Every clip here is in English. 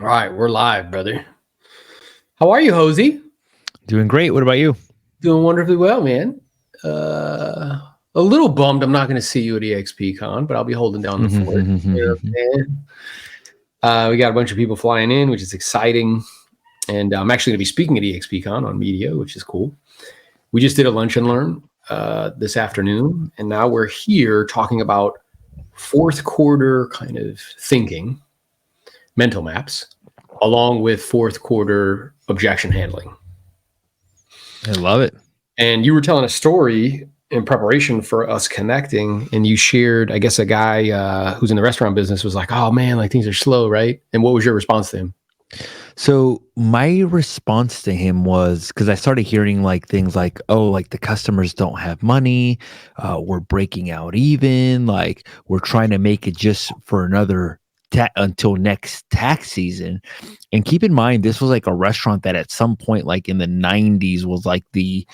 All right, we're live, brother. How are you, Hosey? Doing great. What about you? Doing wonderfully well, man. A little bummed I'm not going to see you at EXPCon, but I'll be holding down the fort. Yeah, man. We got a bunch of people flying in, which is exciting. And I'm actually going to be speaking at EXPCon on media, which is cool. We just did a lunch and learn this afternoon, and now we're here talking about fourth quarter kind of thinking, mental maps, along with fourth quarter objection handling. I love it. And you were telling a story in preparation for us connecting, and you shared, I guess, a guy who's in the restaurant business was like, "Oh man, like things are slow, right?" And what was your response to him? So my response to him was because I started hearing like things like, "Oh, like the customers don't have money, we're breaking out even, like we're trying to make it just for another until next tax season." And keep in mind, this was like a restaurant that at some point, like in the '90s, was like the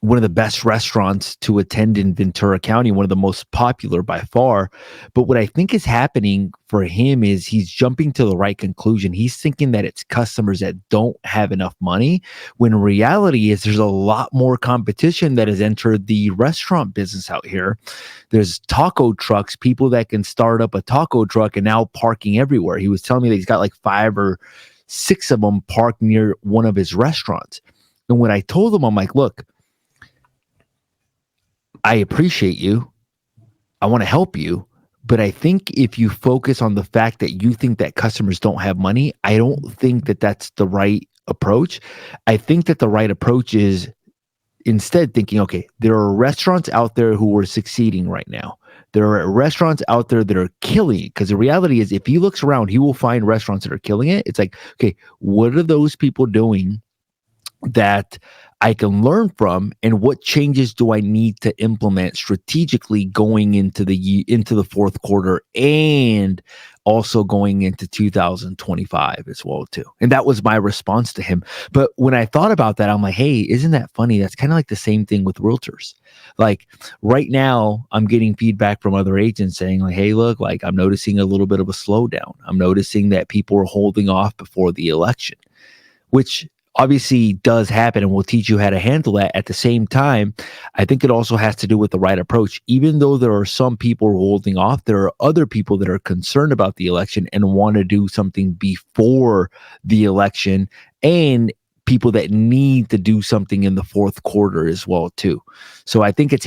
one of the best restaurants to attend in Ventura County, one of the most popular by far. But what I think is happening for him is he's jumping to the right conclusion. He's thinking that it's customers that don't have enough money, when reality is there's a lot more competition that has entered the restaurant business out here. There's taco trucks, people that can start up a taco truck and now parking everywhere. He was telling me that he's got like 5 or 6 of them parked near one of his restaurants. And when I told him, I'm like, look, I appreciate you. I want to help you. But I think if you focus on the fact that you think that customers don't have money, I don't think that that's the right approach. I think that the right approach is instead thinking, okay, there are restaurants out there who are succeeding right now. There are restaurants out there that are killing it. Because the reality is, if he looks around, he will find restaurants that are killing it. It's like, okay, what are those people doing that I can learn from, and what changes do I need to implement strategically going into the fourth quarter and also going into 2025 as well too. And that was my response to him. But when I thought about that, I'm like, hey, isn't that funny? That's kind of like the same thing with realtors. Like right now, I'm getting feedback from other agents saying like, hey, look, like I'm noticing a little bit of a slowdown. I'm noticing that people are holding off before the election, which obviously does happen, and we'll teach you how to handle that. At the same time, I think it also has to do with the right approach. Even though there are some people holding off, there are other people that are concerned about the election and want to do something before the election, and people that need to do something in the fourth quarter as well too. So I think it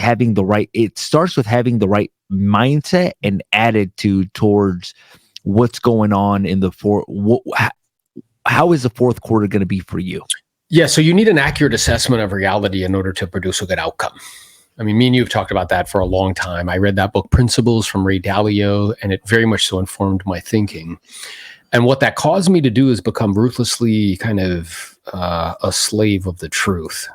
starts with having the right mindset and attitude towards what's going on in the how is the fourth quarter going to be for you? Yeah, so you need an accurate assessment of reality in order to produce a good outcome. I mean, me and you have talked about that for a long time. I read that book, Principles, from Ray Dalio, and it very much so informed my thinking. And what that caused me to do is become ruthlessly kind of a slave of the truth.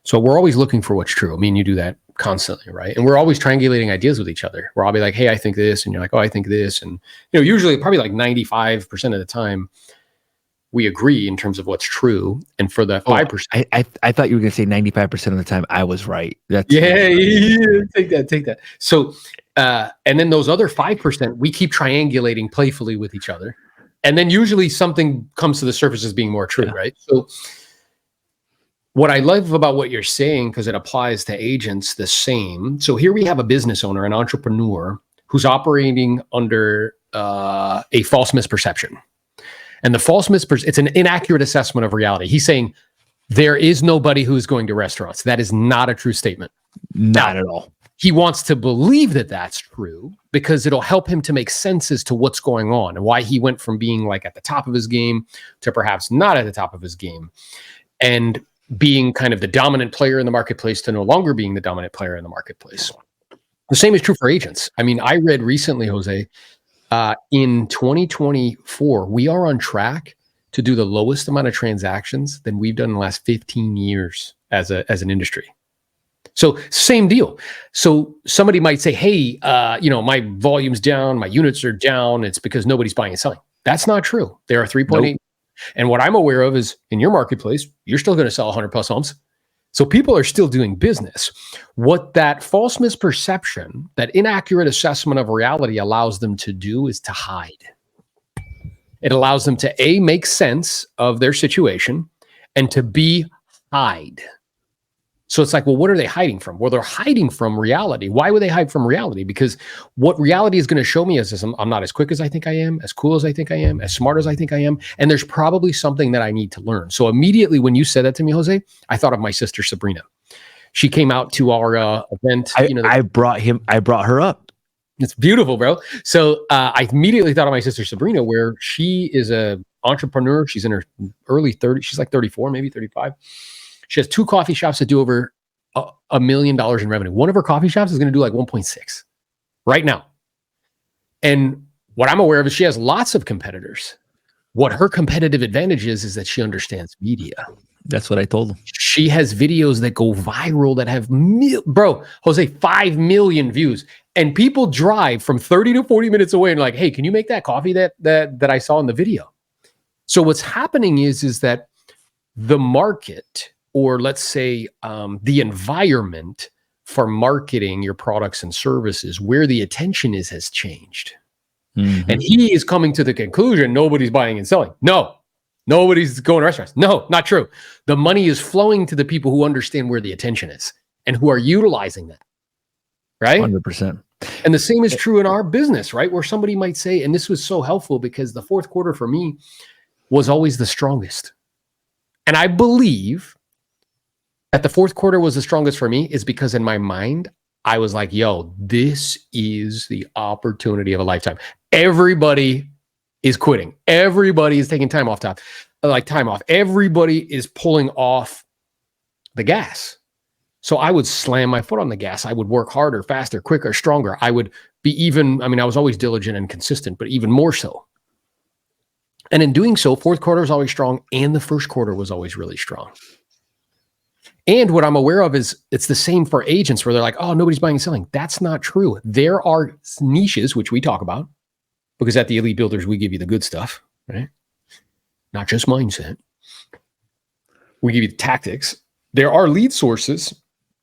So we're always looking for what's true. I mean, you do that constantly, right? And we're always triangulating ideas with each other. Where I'll be like, hey, I think this, and you're like, oh, I think this. And usually probably like 95% of the time, we agree in terms of what's true. And for the 5%, I thought you were going to say 95% of the time I was right. Take that. So, and then those other 5%, we keep triangulating playfully with each other. And then usually something comes to the surface as being more true, right? So what I love about what you're saying, because it applies to agents the same. So here we have a business owner, an entrepreneur, who's operating under a false misperception. And the false it's an inaccurate assessment of reality. He's saying there is nobody who's going to restaurants. That is not a true statement. Not at all. He wants to believe that that's true because it'll help him to make sense as to what's going on and why he went from being like at the top of his game to perhaps not at the top of his game, and being kind of the dominant player in the marketplace to no longer being the dominant player in the marketplace. The same is true for agents. I mean, I read recently, Jose, in 2024, we are on track to do the lowest amount of transactions than we've done in the last 15 years as an industry. So same deal. So somebody might say, hey, my volume's down, my units are down. It's because nobody's buying and selling. That's not true. There are 3.8. Nope. And what I'm aware of is in your marketplace, you're still going to sell 100 plus homes. So people are still doing business. What that false misperception, that inaccurate assessment of reality allows them to do is to hide. It allows them to A, make sense of their situation, and to B, hide. So it's like, well, what are they hiding from? Well, they're hiding from reality. Why would they hide from reality? Because what reality is going to show me is I'm not as quick as I think I am, as cool as I think I am, as smart as I think I am. And there's probably something that I need to learn. So immediately when you said that to me, Jose, I thought of my sister, Sabrina. She came out to our event. I brought her up. It's beautiful, bro. So I immediately thought of my sister, Sabrina, where she is a entrepreneur. She's in her early 30s. She's like 34, maybe 35. She has 2 coffee shops that do over $1 million in revenue. One of her coffee shops is going to do like 1.6 right now. And what I'm aware of is she has lots of competitors. What her competitive advantage is that she understands media. That's what I told him. She has videos that go viral that have, Jose, 5 million views. And people drive from 30 to 40 minutes away and like, hey, can you make that coffee that I saw in the video? So what's happening is that the market, or let's say the environment for marketing your products and services, where the attention has changed. Mm-hmm. And he is coming to the conclusion nobody's buying and selling. No, nobody's going to restaurants. No, not true. The money is flowing to the people who understand where the attention is and who are utilizing that. Right? 100%. And the same is true in our business, right? Where somebody might say, and this was so helpful because the fourth quarter for me was always the strongest. And I believe that the fourth quarter was the strongest for me is because in my mind, I was like, yo, this is the opportunity of a lifetime. Everybody is quitting. Everybody is taking time off. Everybody is pulling off the gas. So I would slam my foot on the gas. I would work harder, faster, quicker, stronger. I would be I was always diligent and consistent, but even more so. And in doing so, fourth quarter was always strong and the first quarter was always really strong. And what I'm aware of is it's the same for agents where they're like, oh, nobody's buying and selling. That's not true. There are niches, which we talk about, because at the Elite Builders, we give you the good stuff, right? Not just mindset. We give you the tactics. There are lead sources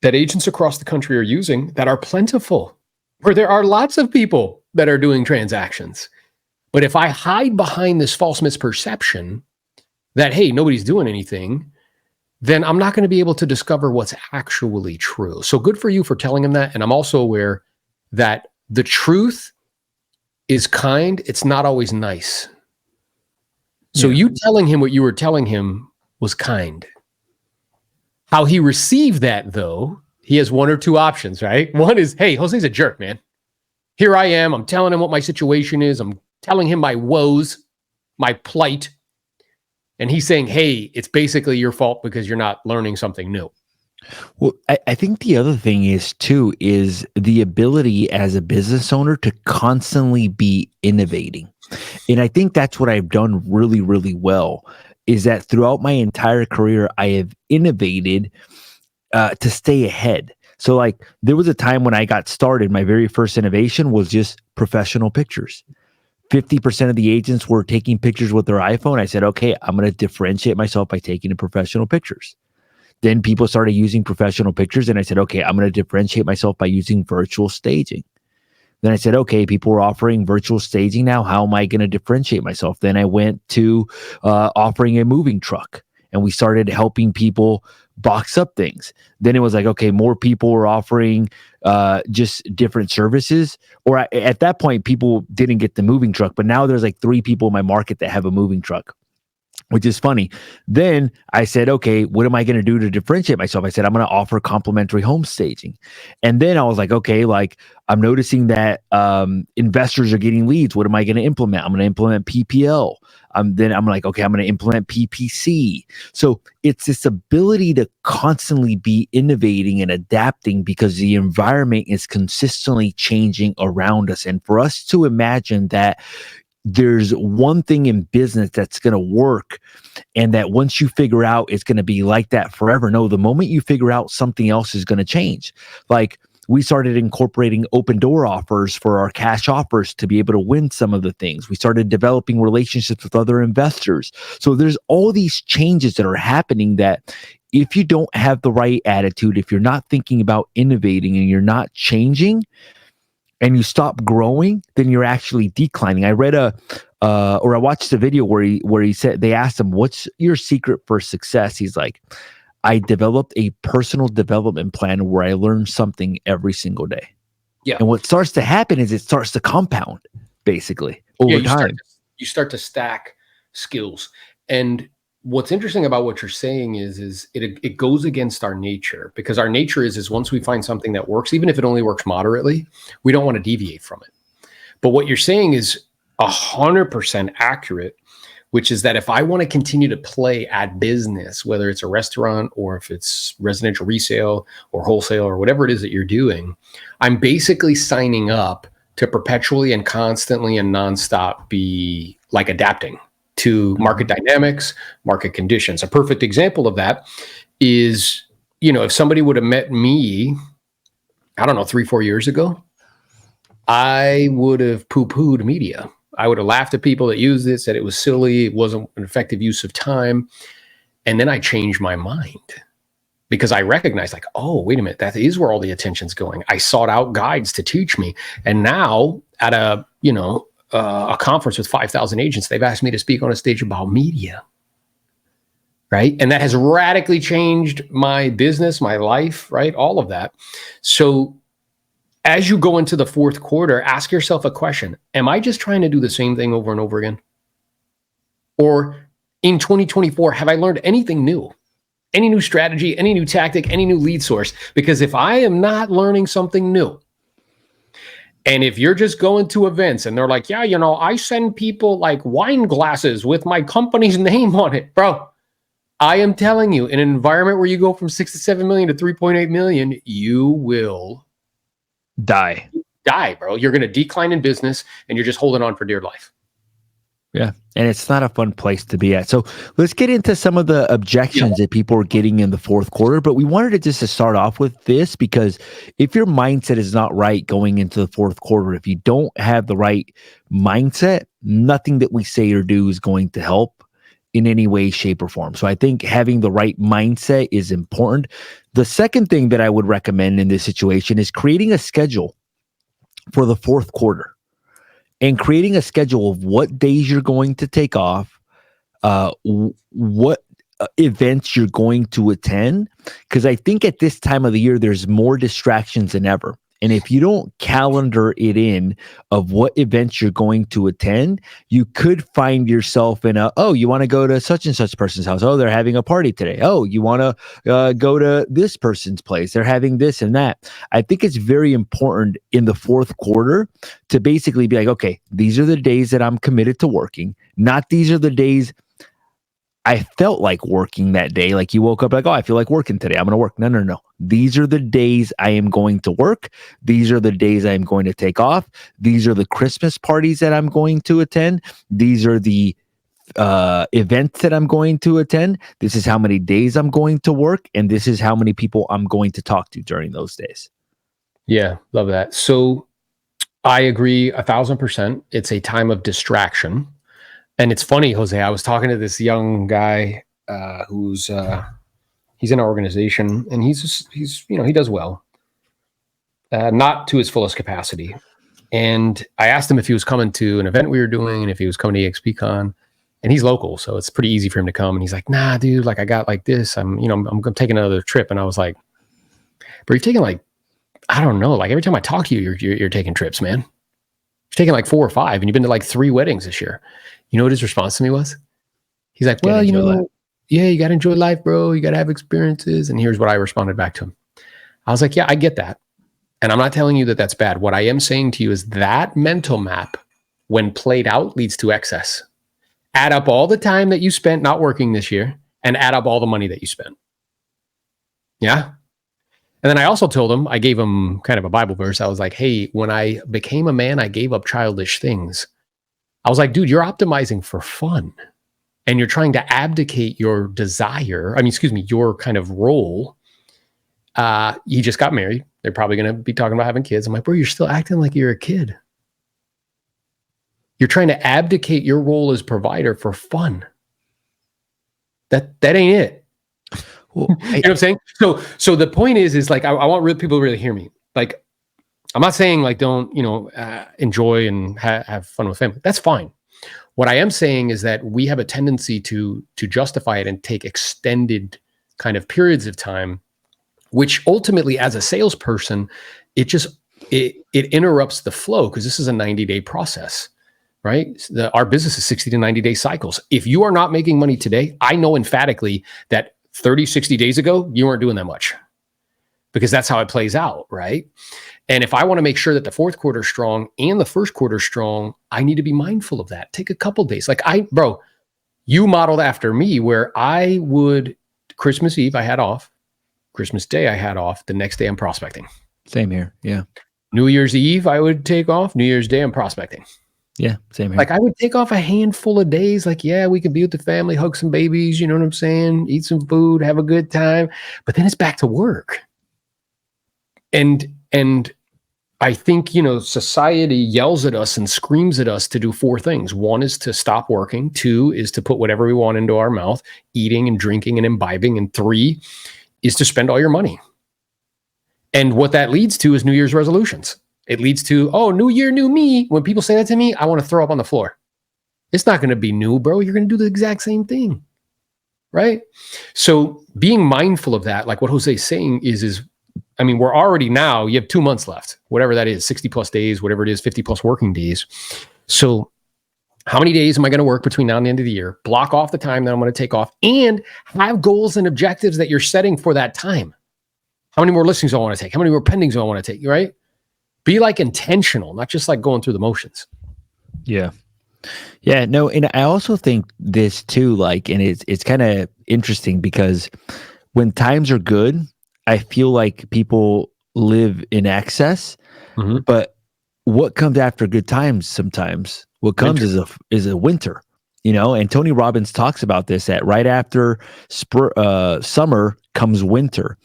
that agents across the country are using that are plentiful, where there are lots of people that are doing transactions. But if I hide behind this false misperception that, hey, nobody's doing anything, then I'm not going to be able to discover what's actually true. So good for you for telling him that. And I'm also aware that the truth is kind. It's not always nice. So you telling him what you were telling him was kind. How he received that, though, he has 1 or 2 options, right? One is, hey, Jose's a jerk, man. Here I am. I'm telling him what my situation is. I'm telling him my woes, my plight. And he's saying, hey, it's basically your fault because you're not learning something new. Well, I think the other thing is the ability as a business owner to constantly be innovating. And I think that's what I've done really, really well, is that throughout my entire career, I have innovated to stay ahead. So like there was a time when I got started, my very first innovation was just professional pictures. 50% of the agents were taking pictures with their iPhone. I said, okay, I'm going to differentiate myself by taking professional pictures. Then people started using professional pictures. And I said, okay, I'm going to differentiate myself by using virtual staging. Then I said, okay, people are offering virtual staging now. How am I going to differentiate myself? Then I went to offering a moving truck, and we started helping people box up things. Then it was like, okay, more people were offering just different services. Or at that point, people didn't get the moving truck, but now there's like 3 people in my market that have a moving truck, which is funny. Then I said, okay, what am I going to do to differentiate myself? I said, I'm going to offer complimentary home staging. And then I was like, okay, like I'm noticing that investors are getting leads. What am I going to implement? I'm going to implement PPL. Then I'm like, okay, I'm going to implement PPC. So it's this ability to constantly be innovating and adapting because the environment is consistently changing around us. And for us to imagine that there's one thing in business that's going to work and that once you figure out it's going to be like that forever. No, the moment you figure out something else is going to change. Like we started incorporating open door offers for our cash offers to be able to win some of the things. We started developing relationships with other investors. So there's all these changes that are happening that if you don't have the right attitude, if you're not thinking about innovating and you're not changing, and you stop growing, then you're actually declining. I read a or I watched a video where he said, they asked him, what's your secret for success? He's like, I developed a personal development plan where I learn something every single day. Yeah. And what starts to happen is it starts to compound basically over time. You start to stack skills. And what's interesting about what you're saying is it goes against our nature, because our nature is once we find something that works, even if it only works moderately, we don't want to deviate from it. But what you're saying is 100% accurate, which is that if I want to continue to play at business, whether it's a restaurant or if it's residential resale or wholesale or whatever it is that you're doing, I'm basically signing up to perpetually and constantly and nonstop be like adapting to market dynamics, market conditions. A perfect example of that is, if somebody would have met me, I don't know, 3-4 years ago, I would have poo-pooed media. I would have laughed at people that used it, said it was silly, it wasn't an effective use of time. And then I changed my mind because I recognized like, oh, wait a minute, that is where all the attention's going. I sought out guides to teach me. And now at a conference with 5,000 agents, they've asked me to speak on a stage about media. Right. And that has radically changed my business, my life, right? All of that. So as you go into the fourth quarter, ask yourself a question. Am I just trying to do the same thing over and over again? Or in 2024, have I learned anything new? Any new strategy, any new tactic, any new lead source? Because if I am not learning something new, and if you're just going to events and they're like, yeah, I send people like wine glasses with my company's name on it, bro. I am telling you, in an environment where you go from 6 to 7 million to 3.8 million, you will die, bro. You're going to decline in business and you're just holding on for dear life. Yeah. And it's not a fun place to be at. So let's get into some of the objections that people are getting in the fourth quarter. But we wanted to start off with this, because if your mindset is not right going into the fourth quarter, if you don't have the right mindset, nothing that we say or do is going to help in any way, shape, or form. So I think having the right mindset is important. The second thing that I would recommend in this situation is creating a schedule for the fourth quarter. And creating a schedule of what days you're going to take off, what events you're going to attend. Because I think at this time of the year, there's more distractions than ever. And if you don't calendar it in of what events you're going to attend, you could find yourself in you want to go to such and such person's house. Oh, they're having a party today. Oh, you want to go to this person's place. They're having this and that. I think it's very important in the fourth quarter to basically be like, okay, these are the days that I'm committed to working. Not these are the days I felt like working that day. Like you woke up like, oh, I feel like working today. I'm going to work. No. These are the days I am going to work. These are the days I am going to take off. These are the Christmas parties that I'm going to attend. These are the events that I'm going to attend. This is how many days I'm going to work. And this is how many people I'm going to talk to during those days. Yeah, love that. So I agree 1,000%. It's a time of distraction. And it's funny, Jose, I was talking to this young guy who's he's in our organization, and he's he does well, not to his fullest capacity. And I asked him if he was coming to an event we were doing and if he was coming to EXPCon, and he's local, so it's pretty easy for him to come. And he's like, nah, dude, like I got like this. I'm taking another trip. And I was like, but you're taking like, I don't know, like every time I talk to you, you're taking trips, man. You're taking like 4 or 5, and you've been to like 3 weddings this year. You know what his response to me was? He's like, well, yeah, you got to enjoy life, bro. You got to have experiences. And here's what I responded back to him. I was like, yeah, I get that. And I'm not telling you that that's bad. What I am saying to you is that mental map, when played out, leads to excess. Add up all the time that you spent not working this year and add up all the money that you spent. Yeah. And then I also told him, I gave him kind of a Bible verse. I was like, hey, when I became a man, I gave up childish things. I was like, dude, you're optimizing for fun and you're trying to abdicate your desire. Your kind of role. He just got married. They're probably going to be talking about having kids. I'm like, bro, you're still acting like you're a kid. You're trying to abdicate your role as provider for fun. That ain't it. Well, you know what I'm saying? So the point is like, I want people to really hear me. Like, I'm not saying like don't enjoy and have fun with family. That's fine. What I am saying is that we have a tendency to justify it and take extended kind of periods of time, which ultimately, as a salesperson, it interrupts the flow, because this is a 90-day process, right? Our business is 60 to 90-day cycles. If you are not making money today, I know emphatically that 30, 60 days ago, you weren't doing that much, because that's how it plays out, right? And if I want to make sure that the fourth quarter is strong and the first quarter is strong, I need to be mindful of that. Take a couple days. Like you modeled after me, where I would, Christmas Eve, I had off. Christmas Day, I had off. The next day, I'm prospecting. Same here. Yeah. New Year's Eve, I would take off. New Year's Day, I'm prospecting. Yeah. Same here. Like, I would take off a handful of days. Like, yeah, we could be with the family, hug some babies. You know what I'm saying? Eat some food, have a good time. But then it's back to work. And I think, society yells at us and screams at us to do four things. One is to stop working. Two is to put whatever we want into our mouth, eating and drinking and imbibing. And three is to spend all your money. And what that leads to is New Year's resolutions. It leads to, oh, new year, new me. When people say that to me, I want to throw up on the floor. It's not going to be new, bro. You're going to do the exact same thing. Right? So being mindful of that, like what Jose's saying is we're already now, you have 2 months left, whatever that is, 60 plus days, whatever it is, 50 plus working days. So how many days am I going to work between now and the end of the year? Block off the time that I'm going to take off, and have goals and objectives that you're setting for that time. How many more listings do I want to take? How many more pendings do I want to take? Right? Be like intentional, not just like going through the motions. Yeah. Yeah. No. And I also think this too, like, and it's kind of interesting, because when times are good, I feel like people live in excess, but what comes after good times sometimes, what comes is a winter, and Tony Robbins talks about this, that right after summer comes winter,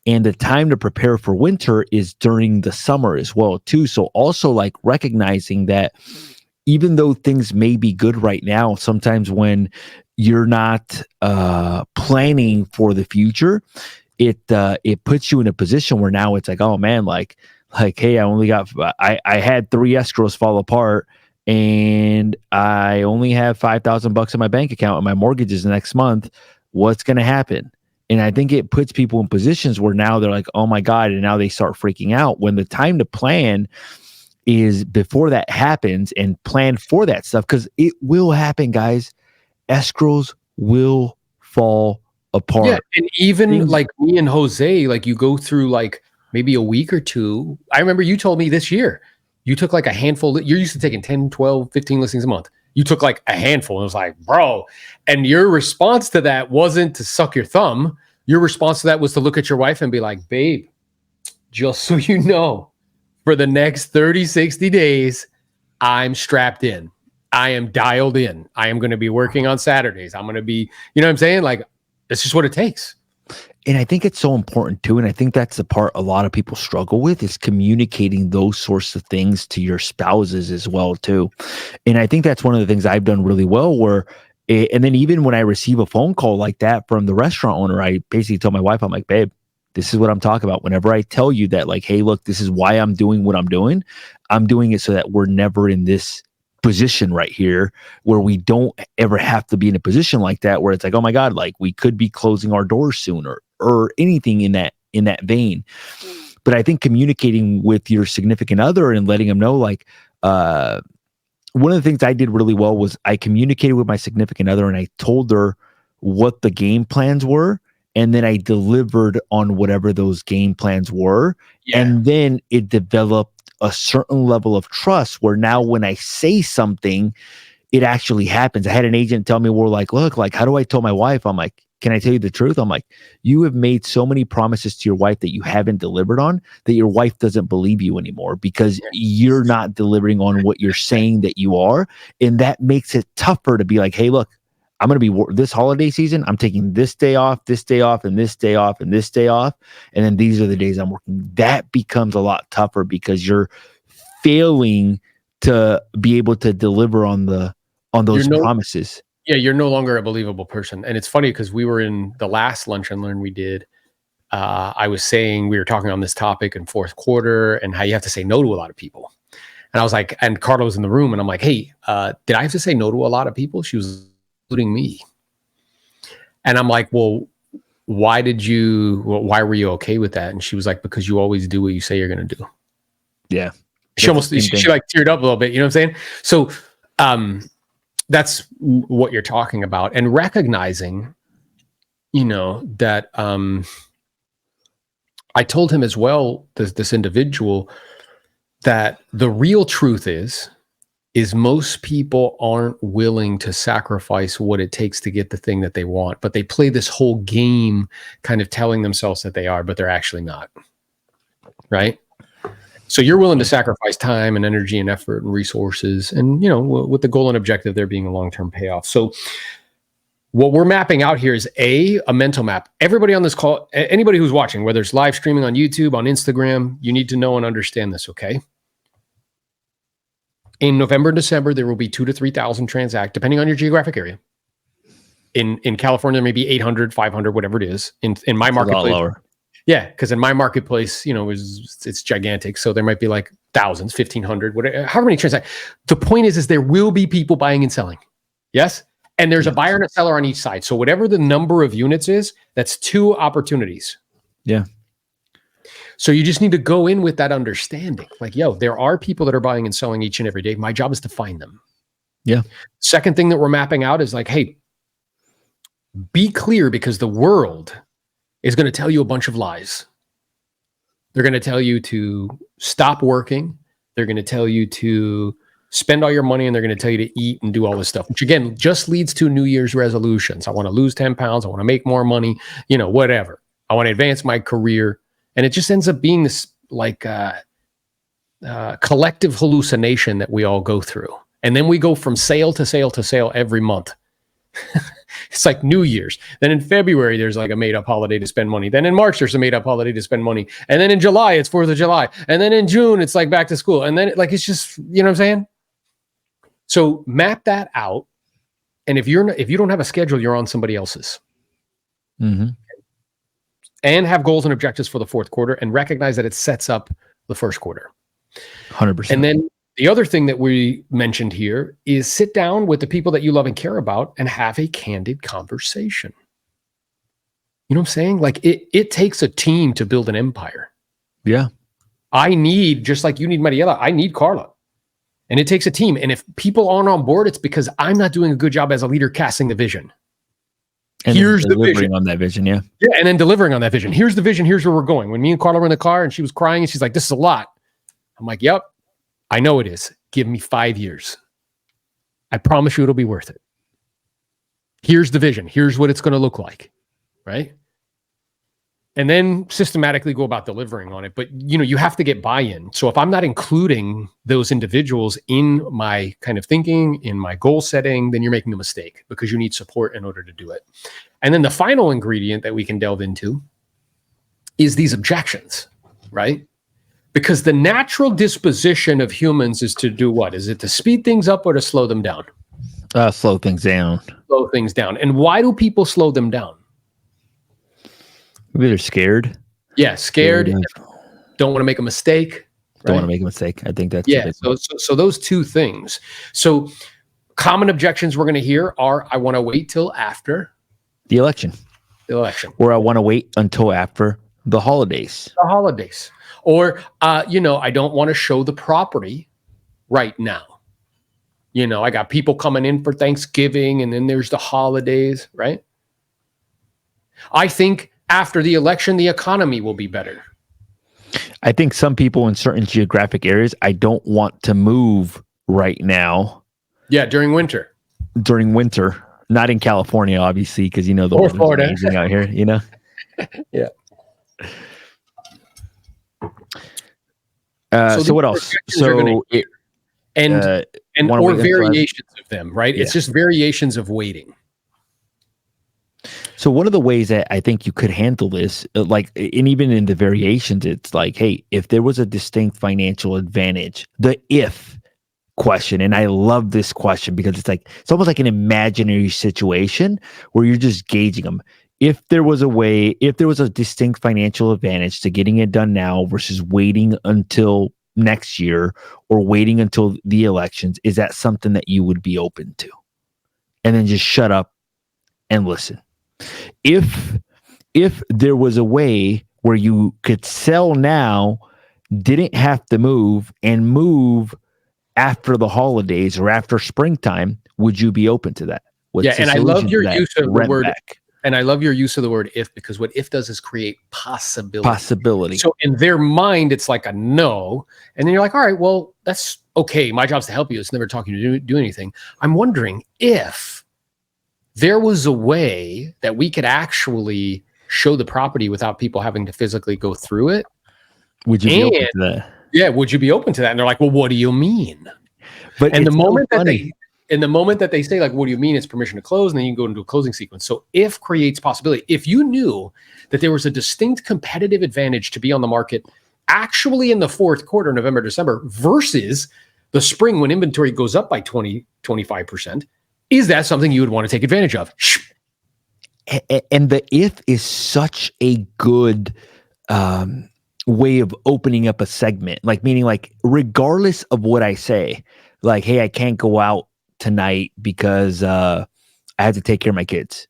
and the time to prepare for winter is during the summer as well too. So also, like, recognizing that even though things may be good right now, sometimes when you're not planning for the future, it puts you in a position where now it's like, oh man, like, hey, I had 3 escrows fall apart, and I only have $5,000 in my bank account, and my mortgage is next month. What's going to happen? And I think it puts people in positions where now they're like, oh my God. And now they start freaking out, when the time to plan is before that happens, and plan for that stuff. Cause it will happen, guys. Escrows will fall apart. Yeah. And even like me and Jose, like, you go through like maybe a week or two. I remember you told me this year, you took like a handful. You're used to taking 10, 12, 15 listings a month. You took like a handful. And it was like, bro. And your response to that wasn't to suck your thumb. Your response to that was to look at your wife and be like, babe, just so you know, for the next 30, 60 days, I'm strapped in. I am dialed in. I am going to be working on Saturdays. I'm going to be, you know what I'm saying? Like, it's just what it takes. And I think it's so important too. And I think that's the part a lot of people struggle with, is communicating those sorts of things to your spouses as well too. And I think that's one of the things I've done really well, and then even when I receive a phone call like that from the restaurant owner, I basically tell my wife, I'm like, babe, this is what I'm talking about. Whenever I tell you that, like, hey, look, this is why I'm doing what I'm doing it so that we're never in this position right here, where we don't ever have to be in a position like that, where it's like, oh my God, like, we could be closing our doors sooner, or anything in that vein. But I think communicating with your significant other and letting them know, like, one of the things I did really well was I communicated with my significant other, and I told her what the game plans were, and then I delivered on whatever those game plans were. Yeah. And then it developed a certain level of trust, where now when I say something, it actually happens. I had an agent tell me, we're like, look, like, how do I tell my wife? I'm like, can I tell you the truth? I'm like, you have made so many promises to your wife that you haven't delivered on, that your wife doesn't believe you anymore, because you're not delivering on what you're saying that you are. And that makes it tougher to be like, hey, look, I'm going to be this holiday season, I'm taking this day off, and this day off, and this day off. And then these are the days I'm working. That becomes a lot tougher, because you're failing to be able to deliver on those promises. Yeah, you're no longer a believable person. And it's funny, because we were in the last Lunch and Learn we did. I was saying, we were talking on this topic in fourth quarter, and how you have to say no to a lot of people. And I was like, and Carla was in the room, and I'm like, hey, did I have to say no to a lot of people? She was, including me. And I'm like, well, why were you okay with that? And she was like, because you always do what you say you're going to do. Yeah. She like teared up a little bit. You know what I'm saying? So that's what you're talking about. And recognizing, that I told him as well, this individual, that the real truth is most people aren't willing to sacrifice what it takes to get the thing that they want, but they play this whole game kind of telling themselves that they are, but they're actually not. Right? So you're willing to sacrifice time and energy and effort and resources, and, with the goal and objective there being a long-term payoff. So what we're mapping out here is a mental map. Everybody on this call, anybody who's watching, whether it's live streaming on YouTube, on Instagram, you need to know and understand this, okay? In November and December, there will be 2,000 to 3,000 transact, depending on your geographic area. In California, maybe 800, 500, whatever it is. In my marketplace, lower. Yeah, because in my marketplace, it's gigantic. So there might be like thousands, 1,500, whatever, however many transact. The point is there will be people buying and selling. Yes, and there's a buyer and a seller on each side. So whatever the number of units is, that's 2 opportunities. Yeah. So you just need to go in with that understanding. Like, there are people that are buying and selling each and every day. My job is to find them. Yeah. Second thing that we're mapping out is like, hey, be clear, because the world is going to tell you a bunch of lies. They're going to tell you to stop working. They're going to tell you to spend all your money, and they're going to tell you to eat and do all this stuff, which again, just leads to New Year's resolutions. I want to lose 10 pounds. I want to make more money, whatever. I want to advance my career. And it just ends up being this like collective hallucination that we all go through. And then we go from sale to sale to sale every month. It's like New Year's. Then in February, there's like a made up holiday to spend money. Then in March, there's a made up holiday to spend money. And then in July, it's 4th of July. And then in June, it's like back to school. And then it's just, you know what I'm saying? So map that out. And if you don't have a schedule, you're on somebody else's. Mm-hmm. And have goals and objectives for the fourth quarter, and recognize that it sets up the first quarter. 100%. And then the other thing that we mentioned here is sit down with the people that you love and care about and have a candid conversation. You know what I'm saying? Like it takes a team to build an empire. Yeah. I need, just like you need Mariela, I need Carla. And it takes a team. And if people aren't on board, it's because I'm not doing a good job as a leader casting the vision. And here's the vision on that vision. Yeah. Yeah. And then delivering on that vision. Here's the vision. Here's where we're going. When me and Carla were in the car and she was crying and she's like, this is a lot. I'm like, yep, I know it is. Give me 5 years. I promise you it'll be worth it. Here's the vision. Here's what it's going to look like. Right. And then systematically go about delivering on it. But, you have to get buy-in. So if I'm not including those individuals in my kind of thinking, in my goal setting, then you're making a mistake, because you need support in order to do it. And then the final ingredient that we can delve into is these objections, right? Because the natural disposition of humans is to do what? Is it to speed things up or to slow them down? Slow things down. Slow things down. And why do people slow them down? Maybe they're scared. Yeah, scared. Don't want to make a mistake. Don't want to make a mistake. I think that's So those two things. So common objections we're going to hear are: I want to wait till after the election. Or I want to wait until after the holidays. Or I don't want to show the property right now. I got people coming in for Thanksgiving, and then there's the holidays, right? I think after the election, the economy will be better. I think some people in certain geographic areas, I don't want to move right now. Yeah, during winter. Not in California, obviously, because the weather's amazing out here, Yeah. So what else? So or variations of them, right? Yeah. It's just variations of waiting. So one of the ways that I think you could handle this, and even in the variations, it's like, hey, if there was a distinct financial advantage, the if question, and I love this question because it's almost like an imaginary situation where you're just gauging them. If there was a distinct financial advantage to getting it done now versus waiting until next year or waiting until the elections, is that something that you would be open to? And then just shut up and listen. If there was a way where you could sell now, didn't have to move, and move after the holidays or after springtime, would you be open to that? Yeah, and I love your use of the word, and I love your use of the word if, because what if does is create possibility. So in their mind, it's like a no, and then you're like, all right, well, that's okay. My job's to help you. It's never talking to do anything. I'm wondering if there was a way that we could actually show the property without people having to physically go through it. Would you be open to that? Yeah, would you be open to that? And they're like, well, what do you mean? But and the moment that they say, like, what do you mean? It's permission to close, and then you can go into a closing sequence. So if creates possibility. If you knew that there was a distinct competitive advantage to be on the market actually in the fourth quarter, November, December, versus the spring when inventory goes up by 25%, is that something you would want to take advantage of? And the if is such a good way of opening up a segment, like meaning like regardless of what I say, like, hey, I can't go out tonight because I had to take care of my kids.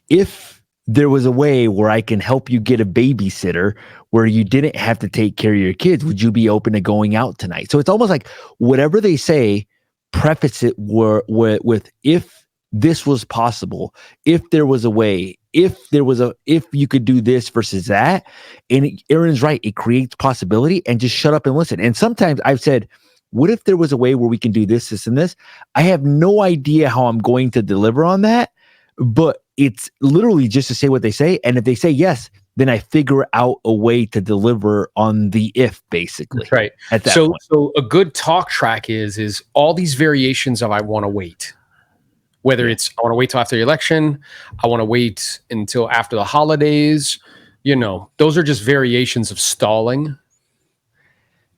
If there was a way where I can help you get a babysitter where you didn't have to take care of your kids, would you be open to going out tonight? So it's almost like whatever they say, preface it with if this was possible, if there was a way, if you could do this versus that. And Aaron's right, it creates possibility, and just shut up and listen. And sometimes I've said, what if there was a way where we can do this, this, and this? I have no idea how I'm going to deliver on that, but it's literally just to say what they say. And if they say yes, then I figure out a way to deliver on the if, basically. That's right. At that point. So a good talk track is all these variations of I want to wait. Whether it's I want to wait till after the election, I want to wait until after the holidays, those are just variations of stalling.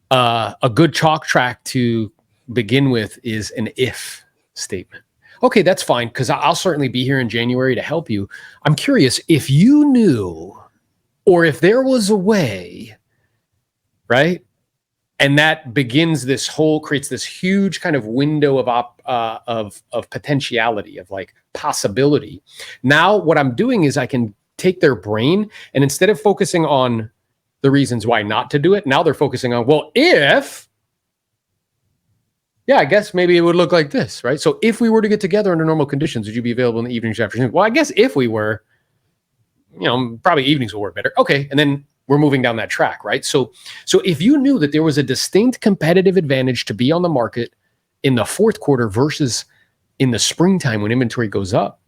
A good talk track to begin with is an if statement. Okay, that's fine, because I'll certainly be here in January to help you. I'm curious if you knew, or if there was a way, right? And that begins creates this huge kind of window of potentiality, of like possibility. Now, what I'm doing is I can take their brain, and instead of focusing on the reasons why not to do it, now they're focusing on, well, if, I guess maybe it would look like this, right? So if we were to get together under normal conditions, would you be available in the evenings or afternoons? Well, I guess if we were, probably evenings will work better. Okay, and then we're moving down that track, right? So if you knew that there was a distinct competitive advantage to be on the market in the fourth quarter versus in the springtime when inventory goes up,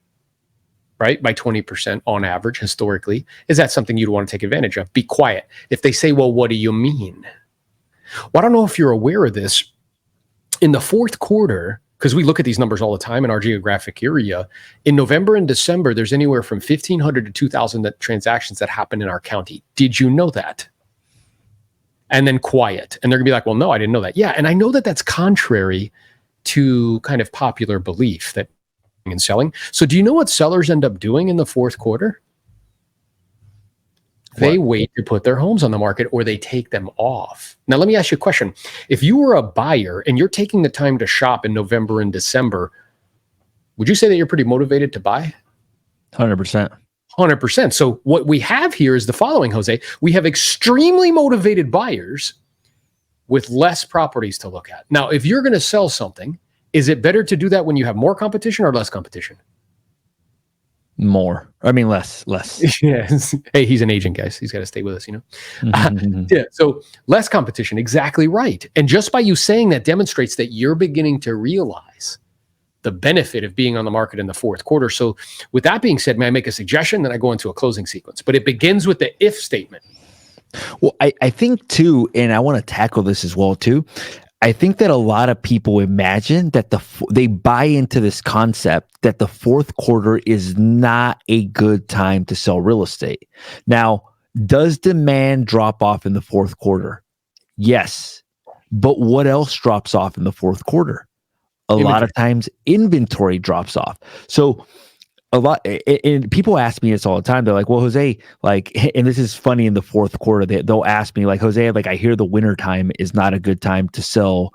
right, by 20% on average historically, is that something you'd want to take advantage of? Be quiet. If they say, well, what do you mean? Well, I don't know if you're aware of this. In the fourth quarter, because we look at these numbers all the time in our geographic area, in November and December, there's anywhere from 1,500 to 2,000 transactions that happen in our county. Did you know that? And then quiet. And they're going to be like, well, no, I didn't know that. Yeah, and I know that that's contrary to kind of popular belief that and selling. So do you know what sellers end up doing in the fourth quarter? They wait to put their homes on the market, or they take them off. Now, let me ask you a question. If you were a buyer and you're taking the time to shop in November and December, would you say that you're pretty motivated to buy? 100%. 100%. So what we have here is the following, Jose. We have extremely motivated buyers with less properties to look at. Now, if you're going to sell something, is it better to do that when you have more competition or less competition? More. I mean, less. Yes. Hey, he's an agent, guys. He's got to stay with us, Yeah. So less competition. Exactly right. And just by you saying that demonstrates that you're beginning to realize the benefit of being on the market in the fourth quarter. So with that being said, may I make a suggestion? Then I go into a closing sequence, but it begins with the if statement. Well, I think too, and I want to tackle this as well too. I think that a lot of people imagine that they buy into this concept that the fourth quarter is not a good time to sell real estate. Now, does demand drop off in the fourth quarter? Yes. But what else drops off in the fourth quarter? A lot of times inventory drops off. So a lot, and people ask me this all the time. They're like, well, Jose, like, and this is funny, in the fourth quarter, they'll ask me like, Jose, like, I hear the winter time is not a good time to sell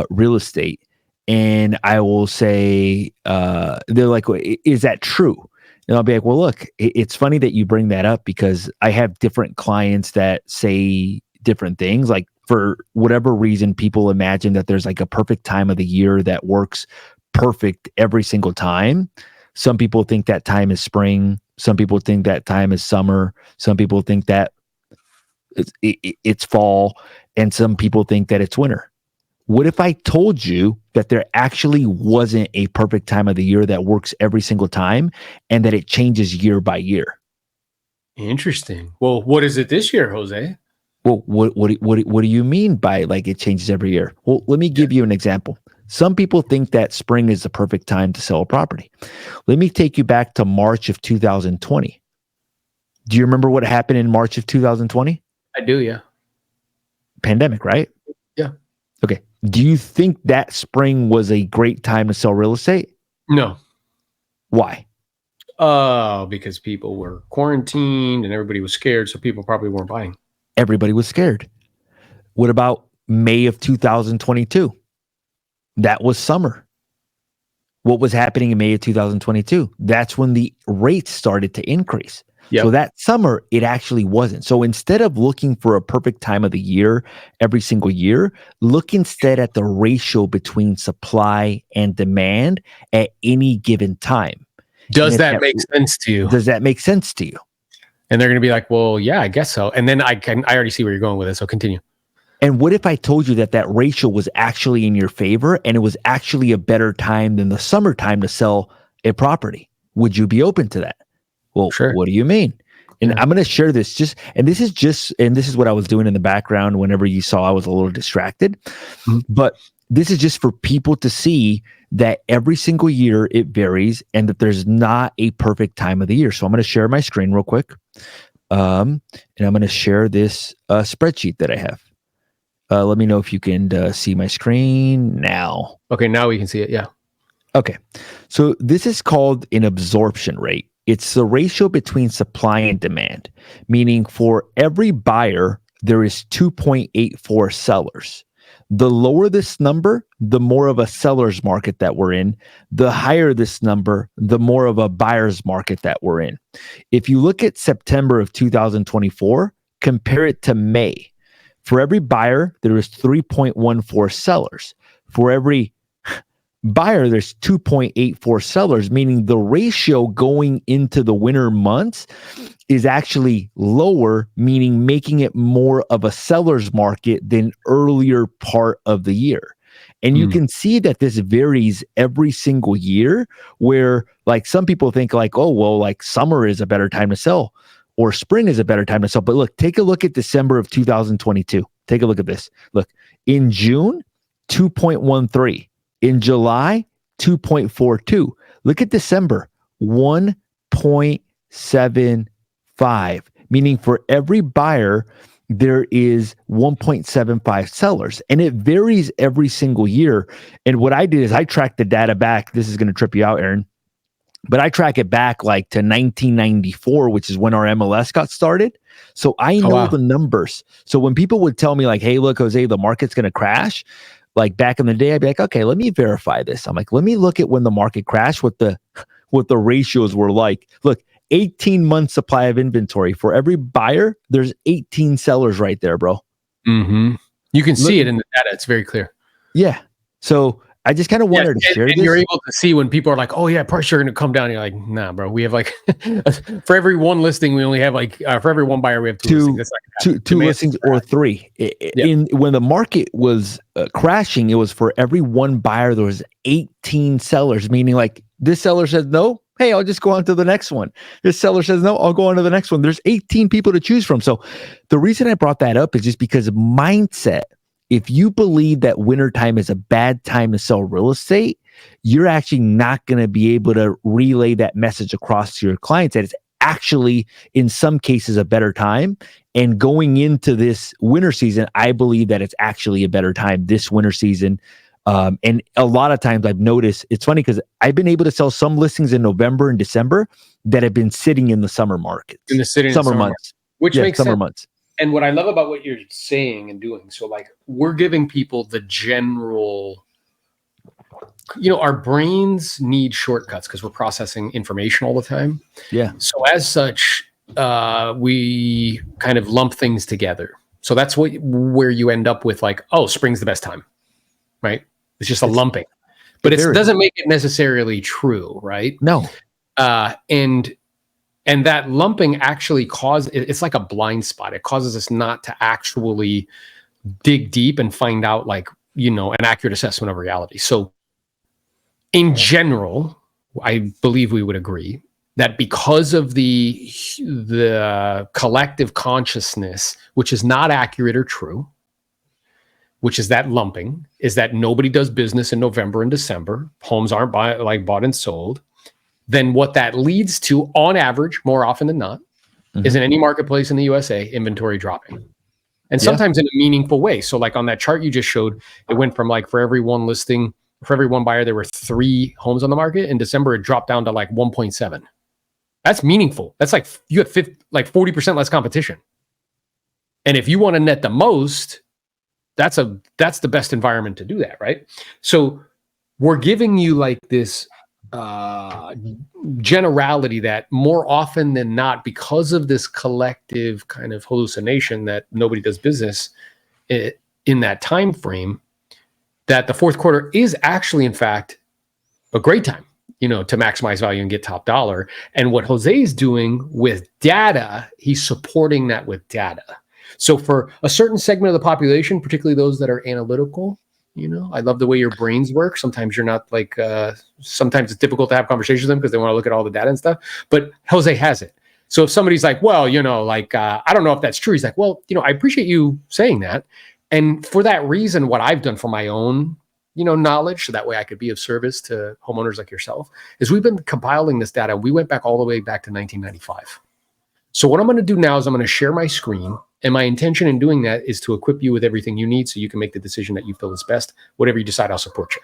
real estate. And I will say, they're like, well, is that true? And I'll be like, well, look, it's funny that you bring that up, because I have different clients that say different things. Like, for whatever reason, people imagine that there's like a perfect time of the year that works perfect every single time. Some people think that time is spring. Some people think that time is summer. Some people think that it's fall. And some people think that it's winter. What if I told you that there actually wasn't a perfect time of the year that works every single time, and that it changes year by year? Interesting. Well, what is it this year, Jose? Well, what do you mean by like it changes every year? Well, let me give you an example. Some people think that spring is the perfect time to sell a property. Let me take you back to March of 2020. Do you remember what happened in March of 2020? I do, yeah. Pandemic, right? Yeah. Okay. Do you think that spring was a great time to sell real estate? No. Why? Because people were quarantined and everybody was scared, so people probably weren't buying. Everybody was scared. What about May of 2022? That was summer. What was happening in May of 2022? That's when the rates started to increase. Yep. So that summer, it actually wasn't. So instead of looking for a perfect time of the year every single year, look instead at the ratio between supply and demand at any given time. Does that make sense to you? Does that make sense to you? And they're going to be like, well, yeah, I guess so. And then I already see where you're going with it. So continue. And what if I told you that that ratio was actually in your favor, and it was actually a better time than the summertime to sell a property? Would you be open to that? Well, sure. What do you mean? And I'm going to share this and this is what I was doing in the background whenever you saw I was a little distracted. Mm-hmm. But this is just for people to see that every single year it varies, and that there's not a perfect time of the year. So I'm going to share my screen real quick. And I'm going to share this spreadsheet that I have. Let me know if you can see my screen now. Okay, now we can see it. Yeah. Okay. So this is called an absorption rate. It's the ratio between supply and demand, meaning for every buyer, there is 2.84 sellers. The lower this number, the more of a seller's market that we're in. The higher this number, the more of a buyer's market that we're in. If you look at September of 2024, compare it to May. For every buyer, there is 3.14 sellers. For every buyer, there's 2.84 sellers, meaning the ratio going into the winter months is actually lower, meaning making it more of a seller's market than earlier part of the year. And you can see that this varies every single year, where like some people think like, oh, well, like summer is a better time to sell, or spring is a better time to sell. But look, take a look at December of 2022. Take a look at this. Look, in June, 2.13. In July, 2.42. Look at December, 1.75, meaning for every buyer, there is 1.75 sellers. And it varies every single year. And what I did is I tracked the data back. This is going to trip you out, Aaron. But I track it back like to 1994, which is when our MLS got started. So I know the numbers. So when people would tell me like, hey, look, Jose, the market's going to crash. Like back in the day, I'd be like, okay, let me verify this. I'm like, let me look at when the market crashed, what the ratios were like. Look, 18 months supply of inventory. For every buyer, there's 18 sellers right there, bro. Mm-hmm. You can see it in the data. It's very clear. Yeah. So I just kind of wanted to share this. You're able to see when people are like, oh yeah, prices are going to come down. You're like, nah, bro. We have like, for every one listing, we only have like, for every one buyer, we have two listings. Two listings or three. When the market was crashing, it was for every one buyer, there was 18 sellers, meaning like this seller says no. Hey, I'll just go on to the next one. This seller says no, I'll go on to the next one. There's 18 people to choose from. So the reason I brought that up is just because of mindset. If you believe that wintertime is a bad time to sell real estate, you're actually not going to be able to relay that message across to your clients that it's actually, in some cases, a better time. And going into this winter season, I believe that it's actually a better time this winter season And a lot of times I've noticed, it's funny because I've been able to sell some listings in November and December that have been sitting in the summer markets, in the summer months, market, which makes summer sense. months. And what I love about what you're saying and doing, so like we're giving people the general, our brains need shortcuts because we're processing information all the time. Yeah. So as such, we kind of lump things together. So that's where you end up with like, oh, spring's the best time, right? It's just a lumping, but it doesn't make it necessarily true, right? No. And that lumping actually it's like a blind spot. It causes us not to actually dig deep and find out like, an accurate assessment of reality. So in general, I believe we would agree that because of the collective consciousness, which is not accurate or true, which is that lumping, is that nobody does business in November and December. Homes aren't bought and sold. Then what that leads to, on average, more often than not, is in any marketplace in the USA, inventory dropping. And sometimes in a meaningful way. So like on that chart you just showed, it went from like for every one listing, for every one buyer, there were 3 homes on the market. In December, it dropped down to like 1.7. That's meaningful. That's like you have 40% less competition. And if you want to net the most, that's the best environment to do that, right? So we're giving you like this generality that more often than not, because of this collective kind of hallucination that nobody does business in that time frame, that the fourth quarter is actually, in fact, a great time, to maximize value and get top dollar. And what Jose is doing with data, he's supporting that with data. So for a certain segment of the population, particularly those that are analytical, I love the way your brains work. Sometimes you're not like, sometimes it's difficult to have conversations with them because they want to look at all the data and stuff, but Jose has it. So if somebody's like, well, I don't know if that's true. He's like, well, I appreciate you saying that. And for that reason, what I've done for my own, knowledge, so that way I could be of service to homeowners like yourself, is we've been compiling this data. We went back all the way back to 1995. So what I'm going to do now is I'm going to share my screen. And my intention in doing that is to equip you with everything you need so you can make the decision that you feel is best. Whatever you decide, I'll support you.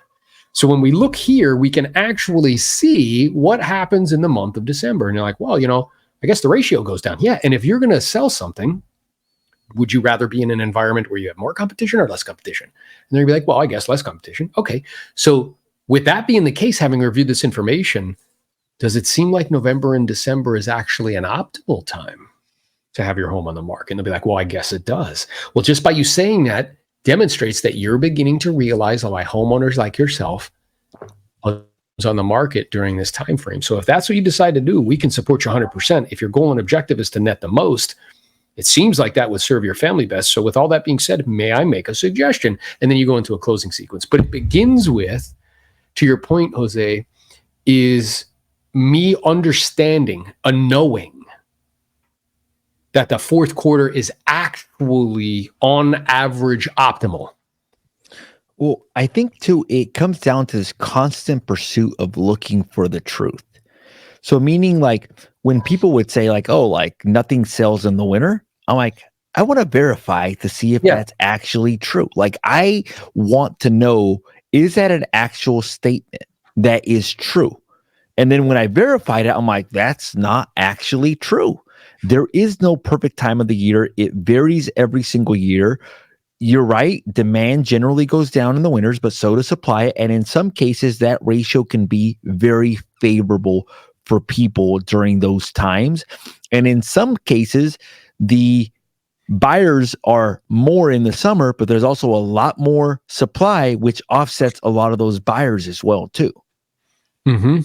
So when we look here, we can actually see what happens in the month of December. And you're like, well, I guess the ratio goes down. Yeah. And if you're going to sell something, would you rather be in an environment where you have more competition or less competition? And they'll be like, well, I guess less competition. Okay. So with that being the case, having reviewed this information, does it seem like November and December is actually an optimal time to have your home on the market? And they'll be like, well, I guess it does. Well, just by you saying that demonstrates that you're beginning to realize why homeowners like yourself are on the market during this time frame. So if that's what you decide to do, we can support you 100%. If your goal and objective is to net the most, it seems like that would serve your family best. So with all that being said, may I make a suggestion? And then you go into a closing sequence. But it begins with, to your point, Jose, is me understanding, a knowing that the fourth quarter is actually on average optimal. Well, I think too, it comes down to this constant pursuit of looking for the truth. So meaning like when people would say like, oh, like nothing sells in the winter, I'm like, I want to verify to see if that's actually true. Like I want to know, is that an actual statement that is true? And then when I verified it, I'm like, that's not actually true. There is no perfect time of the year. It varies every single year. You're right. Demand generally goes down in the winters, but so does supply. And in some cases, that ratio can be very favorable for people during those times. And in some cases, the buyers are more in the summer, but there's also a lot more supply, which offsets a lot of those buyers as well, too. Mm-hmm.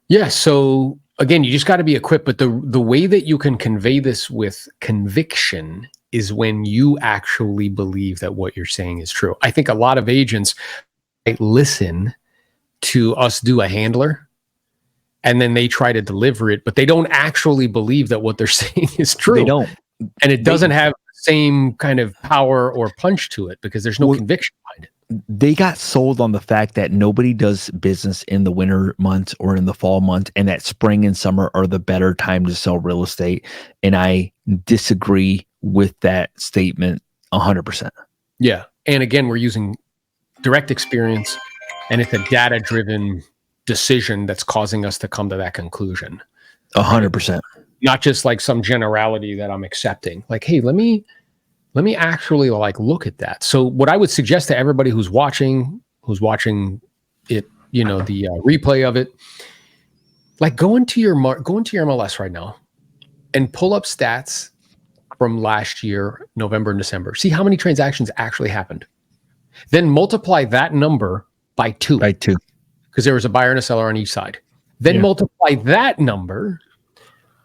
Yeah. So again, you just got to be equipped. But the way that you can convey this with conviction is when you actually believe that what you're saying is true. I think a lot of agents might listen to us do a handler and then they try to deliver it, but they don't actually believe that what they're saying is true. They don't. And it doesn't have the same kind of power or punch to it because there's no conviction behind it. They got sold on the fact that nobody does business in the winter months or in the fall months, and that spring and summer are the better time to sell real estate. And I disagree with that statement 100%. Yeah. And again, we're using direct experience, and it's a data-driven decision that's causing us to come to that conclusion. 100%. Not just like some generality that I'm accepting. Like, hey, let me actually like look at that. So what I would suggest to everybody who's watching it, you know, the replay of it, like go into your MLS right now and pull up stats from last year, November and December. See how many transactions actually happened. Then multiply that number by 2. By 2. Because there was a buyer and a seller on each side. Then multiply that number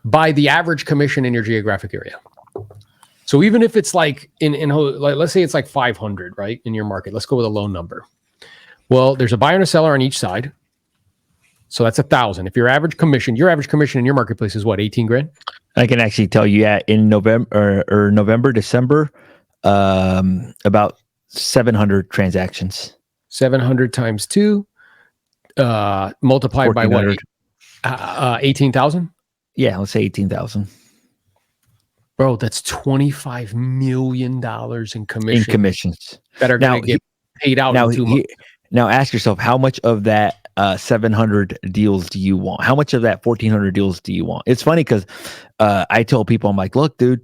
by the average commission in your geographic area. So even if it's like like, let's say it's like 500, right, in your market. Let's go with a low number. Well, there's a buyer and a seller on each side. So that's 1,000. If your average commission in your marketplace is what, 18 grand? I can actually tell you, in November, December, about 700 transactions. 700 times 2, multiplied by what? 18,000? Yeah, let's say 18,000. Bro, that's $25 million in commissions that are going to get paid out in 2 months. Now ask yourself, how much of that 700 deals do you want? How much of that 1,400 deals do you want? It's funny because I tell people, I'm like, look, dude,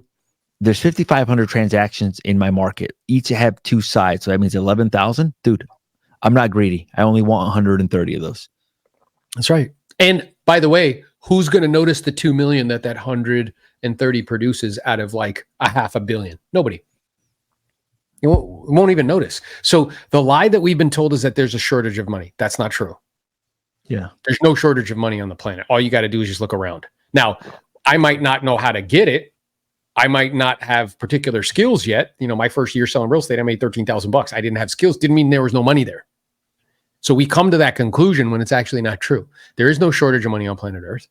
there's 5,500 transactions in my market. Each have 2 sides. So that means 11,000. Dude, I'm not greedy. I only want 130 of those. That's right. And by the way, who's going to notice the 2 million that 130 produces out of like a $500 million? Nobody. You won't even notice. So the lie that we've been told is that there's a shortage of money. That's not true. Yeah. There's no shortage of money on the planet. All you got to do is just look around. Now, I might not know how to get it. I might not have particular skills yet. You know, my first year selling real estate, I made $13,000. I didn't have skills. Didn't mean there was no money there. So we come to that conclusion when it's actually not true. There is no shortage of money on planet Earth.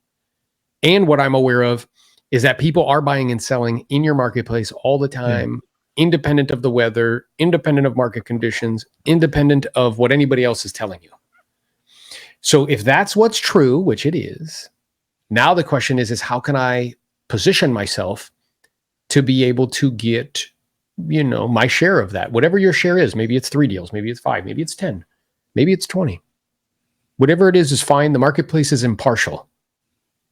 And what I'm aware of is that people are buying and selling in your marketplace all the time, independent of the weather, independent of market conditions, independent of what anybody else is telling you. So if that's what's true, which it is, now the question is how can I position myself to be able to get, you know, my share of that? Whatever your share is, maybe it's 3 deals, maybe it's 5, maybe it's 10, maybe it's 20. Whatever it is fine. The marketplace is impartial.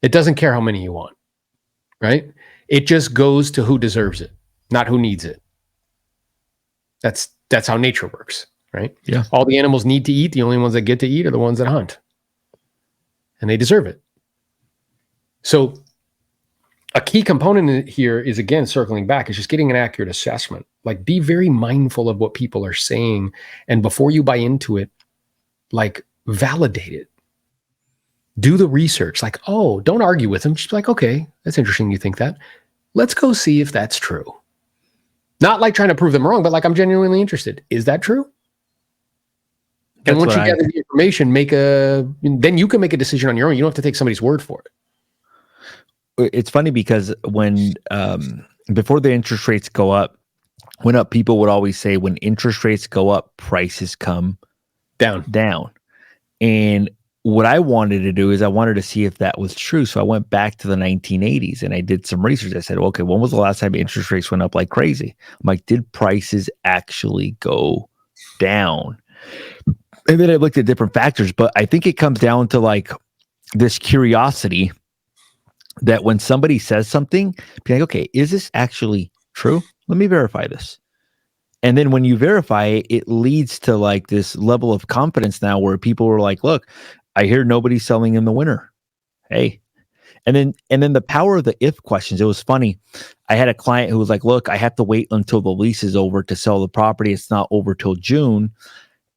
It doesn't care how many you want, right? It just goes to who deserves it, not who needs it. That's how nature works, right? Yeah. All the animals need to eat. The only ones that get to eat are the ones that hunt. And they deserve it. So a key component here is, again, circling back, is just getting an accurate assessment. Like, be very mindful of what people are saying. And before you buy into it, like, validate it. Do the research. Like, oh, don't argue with them. Just be like, okay, that's interesting you think that. Let's go see if that's true. Not like trying to prove them wrong, but like, I'm genuinely interested. Is that true? And once you gather the information, then you can make a decision on your own. You don't have to take somebody's word for it. It's funny because when before the interest rates went up, people would always say when interest rates go up, prices come down. And what I wanted to do is I wanted to see if that was true. So I went back to the 1980s and I did some research. I said, okay, when was the last time interest rates went up like crazy? I'm like, did prices actually go down? And then I looked at different factors, but I think it comes down to like this curiosity that when somebody says something, be like, okay, is this actually true? Let me verify this. And then when you verify it, it leads to like this level of confidence now where people are like, look, I hear nobody's selling in the winter. Hey. And then the power of the if questions. It was funny. I had a client who was like, look, I have to wait until the lease is over to sell the property. It's not over till June.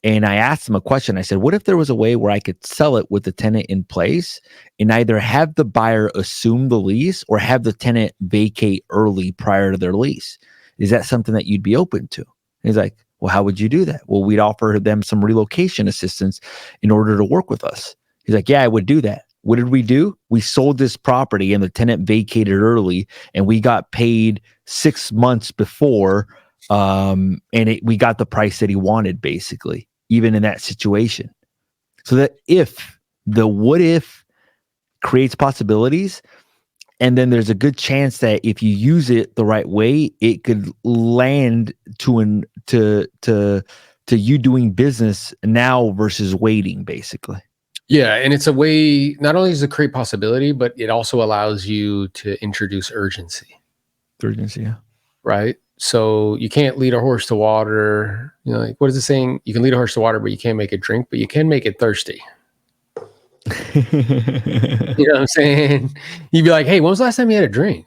And I asked him a question. I said, what if there was a way where I could sell it with the tenant in place and either have the buyer assume the lease or have the tenant vacate early prior to their lease? Is that something that you'd be open to? And he's like, well, how would you do that? Well, we'd offer them some relocation assistance in order to work with us. He's like, yeah, I would do that. What did we do? We sold this property and the tenant vacated early and we got paid 6 months before. And we got the price that he wanted, basically, even in that situation. So that what if creates possibilities, and then there's a good chance that if you use it the right way, it could land to to you doing business now versus waiting, basically. Yeah, and it's a way, not only does it create possibility, but it also allows you to introduce urgency. Urgency, yeah. Right? So you can't lead a horse to water. You know, like, what is the saying? You can lead a horse to water, but you can't make it drink, but you can make it thirsty. You know what I'm saying? You'd be like, hey, when was the last time you had a drink?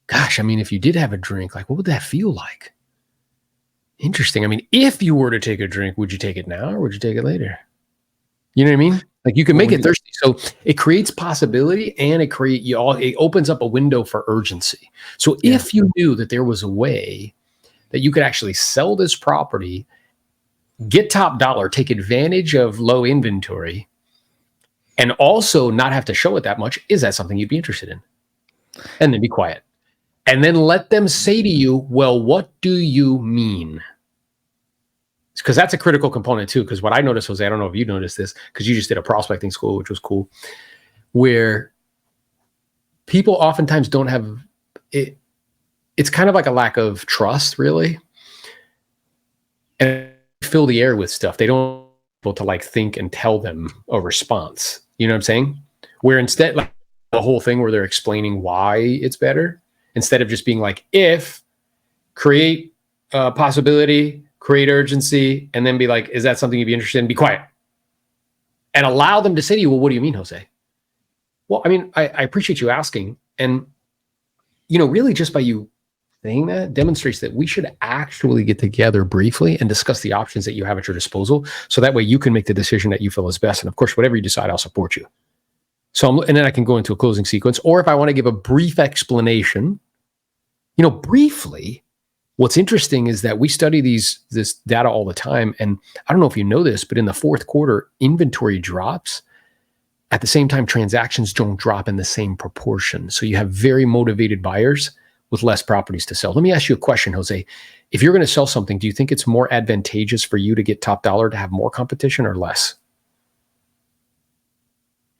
Gosh, I mean, if you did have a drink, like, what would that feel like? Interesting. I mean, if you were to take a drink, would you take it now or would you take it later? You know what I mean? Like, you can make it thirsty. So it creates possibility, and it opens up a window for urgency. So if you knew that there was a way that you could actually sell this property, get top dollar, take advantage of low inventory, and also not have to show it that much, is that something you'd be interested in? And then be quiet. And then let them say to you, well, what do you mean? Because that's a critical component too. Because what I noticed, Jose, I don't know if you noticed this, because you just did a prospecting school, which was cool, where people oftentimes don't have it. It's kind of like a lack of trust, really, and fill the air with stuff. They don't able to like think and tell them a response. You know what I'm saying? Where instead, like the whole thing where they're explaining why it's better, instead of just being like, if, create possibility, create urgency, and then be like, is that something you'd be interested in? Be quiet. And allow them to say to you, well, what do you mean, Jose? Well, I mean, I appreciate you asking. And, you know, really just by you saying that demonstrates that we should actually get together briefly and discuss the options that you have at your disposal. So that way you can make the decision that you feel is best. And of course, whatever you decide, I'll support you. So, and then I can go into a closing sequence. Or if I want to give a brief explanation, you know, briefly, what's interesting is that we study this data all the time. And I don't know if you know this, but in the fourth quarter, inventory drops. At the same time, transactions don't drop in the same proportion. So you have very motivated buyers with less properties to sell. Let me ask you a question, Jose. If you're going to sell something, do you think it's more advantageous for you to get top dollar to have more competition or less?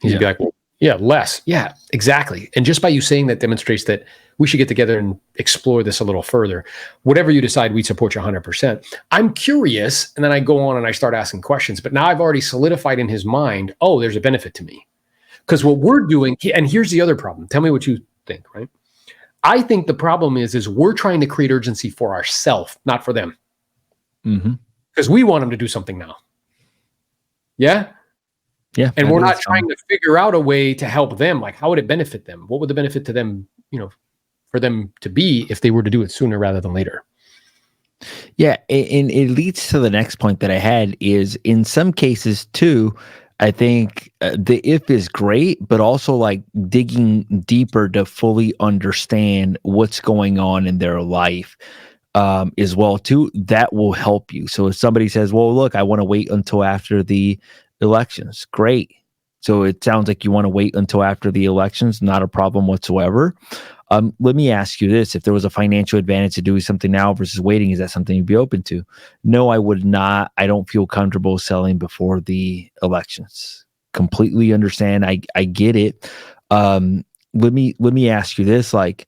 You'd be like, well, yeah, less. Yeah, exactly. And just by you saying that demonstrates that we should get together and explore this a little further. Whatever you decide, we support you 100%. I'm curious, and then I go on and I start asking questions, but now I've already solidified in his mind, oh, there's a benefit to me. Because what we're doing, and here's the other problem. Tell me what you think, right? I think the problem is we're trying to create urgency for ourselves, not for them. Because we want them to do something now. Yeah? Yeah. And we're not trying to figure out a way to help them. Like, how would it benefit them? What would the benefit to them, you know, for them to be if they were to do it sooner rather than later? Yeah. And it leads to the next point that I had is in some cases too, I think the if is great, but also like digging deeper to fully understand what's going on in their life as well too. That will help you. So if somebody says, well, look, I want to wait until after the elections, great. So it sounds like you want to wait until after the elections, not a problem whatsoever. Let me ask you this. If there was a financial advantage to doing something now versus waiting, is that something you'd be open to? No, I would not. I don't feel comfortable selling before the elections. Completely understand. I get it. Let me ask you this. Like,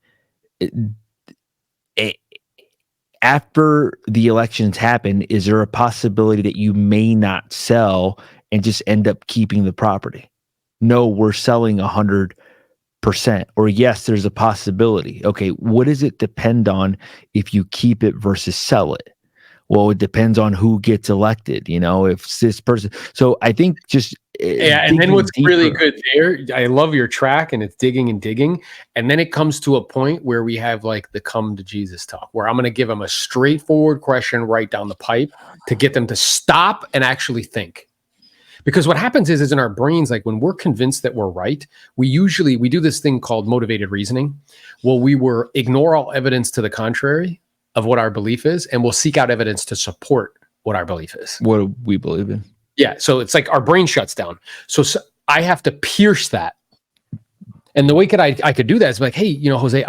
after the elections happen, is there a possibility that you may not sell and just end up keeping the property? No, we're selling 100%. Or yes, there's a possibility. Okay, what does it depend on if you keep it versus sell it? Well, it depends on who gets elected, you know, if this person. So I think just and then what's deeper. Really good there, I love your track, and it's digging and digging, and then it comes to a point where we have like the come to Jesus talk, where I'm going to give them a straightforward question right down the pipe to get them to stop and actually think. Because what happens is in our brains, like when we're convinced that we're right, we do this thing called motivated reasoning. Well, we will ignore all evidence to the contrary of what our belief is, and we'll seek out evidence to support what our belief is. What we believe in. Yeah. So it's like our brain shuts down. So I have to pierce that. And the way I could do that is like, hey, you know, Jose,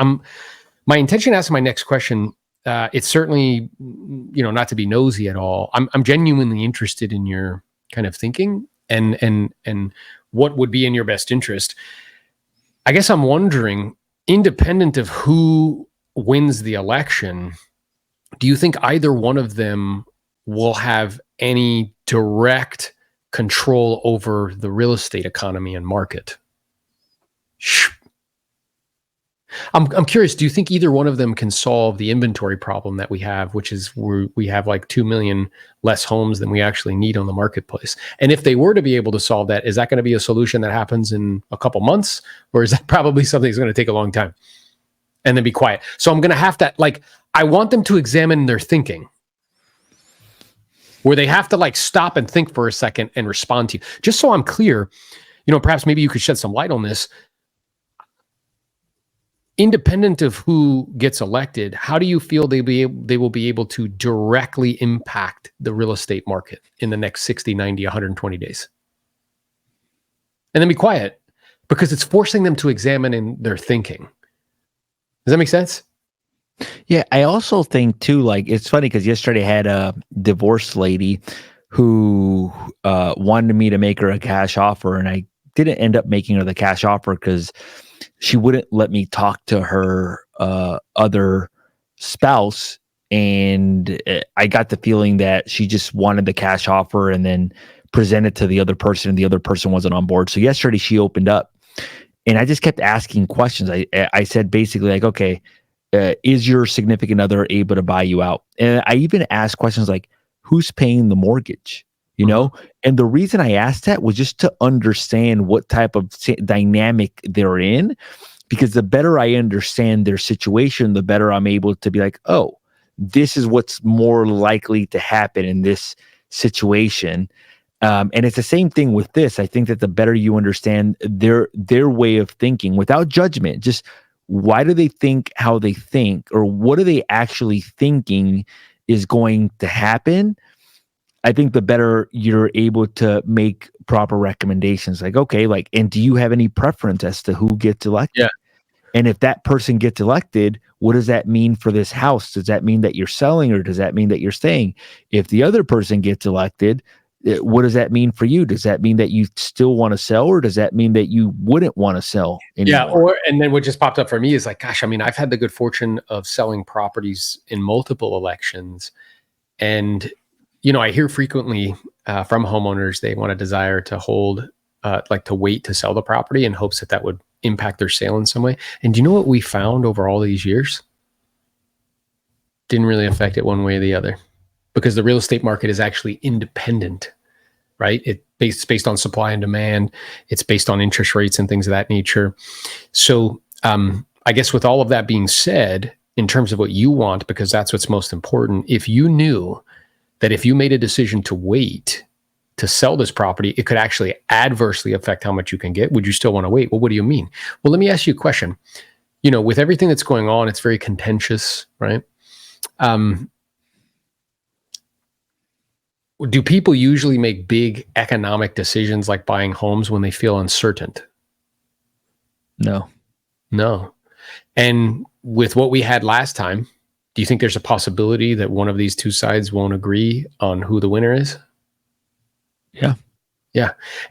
my intention asking my next question, it's certainly, you know, not to be nosy at all. I'm genuinely interested in your kind of thinking and what would be in your best interest. I guess I'm wondering, independent of who wins the election, do you think either one of them will have any direct control over the real estate economy and market. I'm curious, do you think either one of them can solve the inventory problem that we have, which is we have like 2 million less homes than we actually need on the marketplace? And if they were to be able to solve that, is that going to be a solution that happens in a couple months, or is that probably something that's going to take a long time? And then be quiet. So I'm going to have to, like, I want them to examine their thinking, where they have to like stop and think for a second and respond to you. Just so I'm clear, perhaps maybe you could shed some light on this. Independent of who gets elected, how do you feel they will be able to directly impact the real estate market in the next 60, 90, 120 days? And then be quiet, because it's forcing them to examine in their thinking. Does that make sense? Yeah, I also think too, like, it's funny because yesterday I had a divorced lady who wanted me to make her a cash offer, and I didn't end up making her the cash offer because she wouldn't let me talk to her other spouse. And I got the feeling that she just wanted the cash offer and then presented to the other person, and the other person wasn't on board. So yesterday she opened up, and I just kept asking questions. I said basically like, okay, is your significant other able to buy you out? And I even asked questions like, who's paying the mortgage? And the reason I asked that was just to understand what type of dynamic they're in, because the better I understand their situation, the better I'm able to be like, oh, this is what's more likely to happen in this situation. And it's the same thing with this. I think that the better you understand their way of thinking without judgment, just why do they think how they think, or what are they actually thinking is going to happen? I think the better you're able to make proper recommendations. Like, okay, like, and do you have any preference as to who gets elected? Yeah. And if that person gets elected, what does that mean for this house? Does that mean that you're selling, or does that mean that you're staying? If the other person gets elected, what does that mean for you? Does that mean that you still want to sell, or does that mean that you wouldn't want to sell anymore? Yeah. And then what just popped up for me is like, gosh, I mean, I've had the good fortune of selling properties in multiple elections. And, I hear frequently from homeowners, they want a desire to hold, to wait to sell the property in hopes that would impact their sale in some way. And do you know what we found over all these years? Didn't really affect it one way or the other, because the real estate market is actually independent, right? It's based on supply and demand. It's based on interest rates and things of that nature. So I guess with all of that being said, in terms of what you want, because that's what's most important, if you knew that if you made a decision to wait to sell this property, it could actually adversely affect how much you can get, would you still want to wait? Well, what do you mean? Well, let me ask you a question. With everything that's going on, it's very contentious, right? Do people usually make big economic decisions like buying homes when they feel uncertain? No. And with what we had last time, do you think there's a possibility that one of these two sides won't agree on who the winner is? Yeah.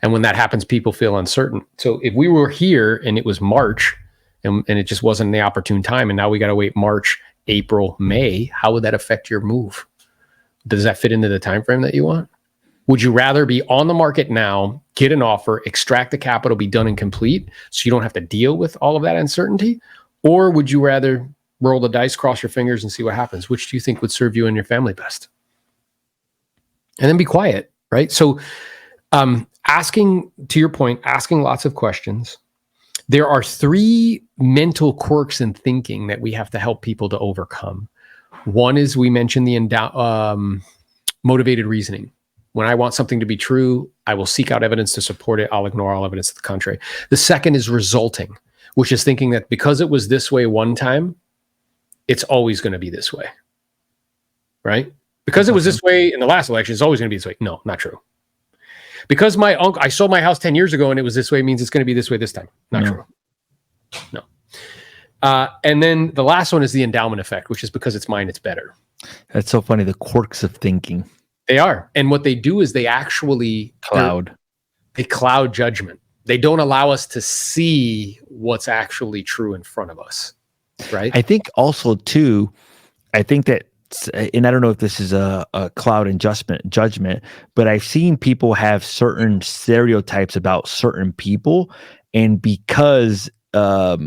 And when that happens, people feel uncertain. So if we were here and it was March and it just wasn't the opportune time, and now we got to wait March, April, May, how would that affect your move? Does that fit into the time frame that you want? Would you rather be on the market now, get an offer, extract the capital, be done and complete, so you don't have to deal with all of that uncertainty? Or would you rather roll the dice, cross your fingers, and see what happens? Which do you think would serve you and your family best? And then be quiet, right? So asking, to your point, asking lots of questions. There are 3 mental quirks in thinking that we have to help people to overcome. One is, we mentioned the motivated reasoning. When I want something to be true, I will seek out evidence to support it. I'll ignore all evidence to the contrary. The second is resulting, which is thinking that because it was this way one time, it's always going to be this way, right? Because it was this way in the last election, it's always going to be this way. No, not true. Because I sold my house 10 years ago and it was this way, means it's going to be this way this time. Not true. No. And then the last one is the endowment effect, which is because it's mine, it's better. That's so funny. The quirks of thinking. They are. And what they do is they actually they cloud judgment. They don't allow us to see what's actually true in front of us. Right. I think also too, I think that and I don't know if this is a cloud judgment, but I've seen people have certain stereotypes about certain people, and because of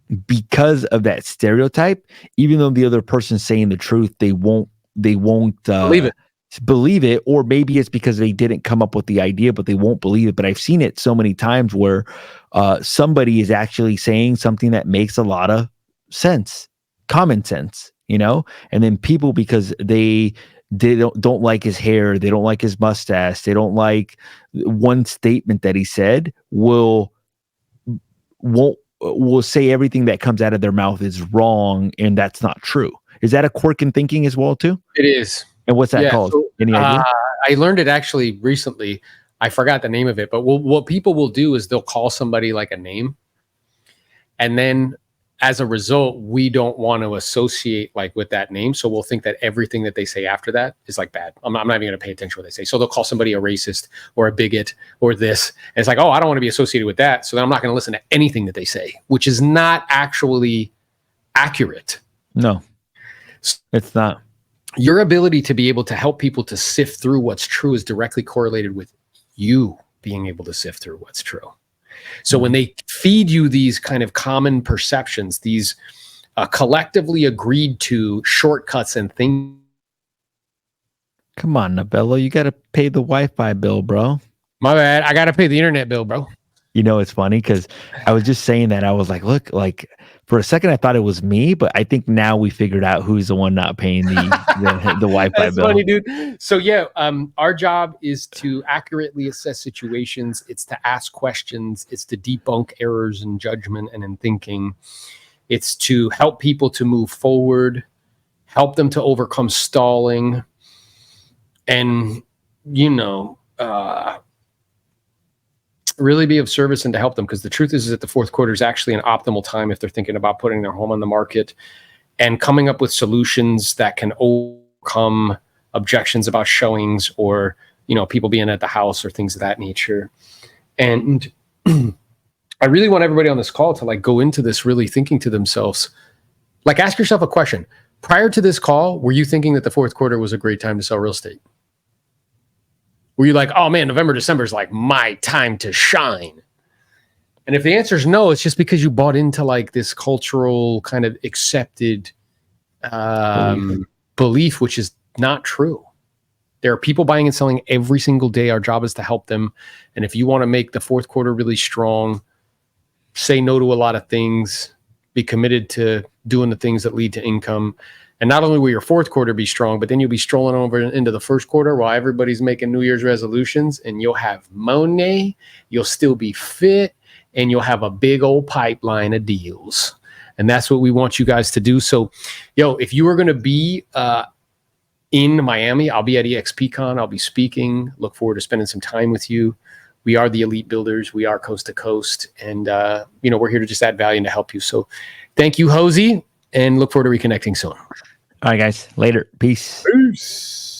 that stereotype, even though the other person's saying the truth, they won't Believe it. believe it, or maybe it's because they didn't come up with the idea, but they won't believe it. But I've seen it so many times where somebody is actually saying something that makes a lot of sense, common sense, and then people, because they don't like his hair, they don't like his mustache, they don't like one statement that he said, will say everything that comes out of their mouth is wrong, and that's not true. Is that a quirk in thinking as well too? It is. And what's that called? So, Any idea? I learned it actually recently. I forgot the name of it, but what people will do is they'll call somebody like a name, and then as a result, we don't want to associate like with that name. So we'll think that everything that they say after that is like bad. I'm not even going to pay attention to what they say. So they'll call somebody a racist or a bigot or this. And it's like, oh, I don't want to be associated with that. So then I'm not going to listen to anything that they say, which is not actually accurate. No, it's not. Your ability to be able to help people to sift through what's true is directly correlated with you being able to sift through what's true. So when they feed you these kind of common perceptions, these collectively agreed to shortcuts and things. Come on, Novello, you got to pay the Wi-Fi bill, bro. My bad. I got to pay the internet bill, bro. It's funny because I was just saying that. I was like, look, like for a second I thought it was me, but I think now we figured out who's the one not paying the Wi-Fi That's bill. Funny, dude. So yeah, our job is to accurately assess situations. It's to ask questions. It's to debunk errors in judgment and in thinking. It's to help people to move forward, help them to overcome stalling, and really be of service and to help them, because the truth is that the fourth quarter is actually an optimal time if they're thinking about putting their home on the market and coming up with solutions that can overcome objections about showings or people being at the house or things of that nature. And I really want everybody on this call to like go into this really thinking to themselves, like ask yourself a question. Prior to this call, were you thinking that the fourth quarter was a great time to sell real estate? Were you like, oh man, November, December is like my time to shine? And if the answer is no, it's just because you bought into like this cultural kind of accepted belief, which is not true. There are people buying and selling every single day. Our job is to help them. And if you want to make the fourth quarter really strong, say no to a lot of things, be committed to doing the things that lead to income. And not only will your fourth quarter be strong, but then you'll be strolling over into the first quarter while everybody's making New Year's resolutions, and you'll have money, you'll still be fit, and you'll have a big old pipeline of deals. And that's what we want you guys to do. So, if you are going to be in Miami, I'll be at EXPCon. I'll be speaking. Look forward to spending some time with you. We are the Elite Builders. We are coast to coast. And, we're here to just add value and to help you. So thank you, Hosey, and look forward to reconnecting soon. All right, guys. Later. Peace. Peace.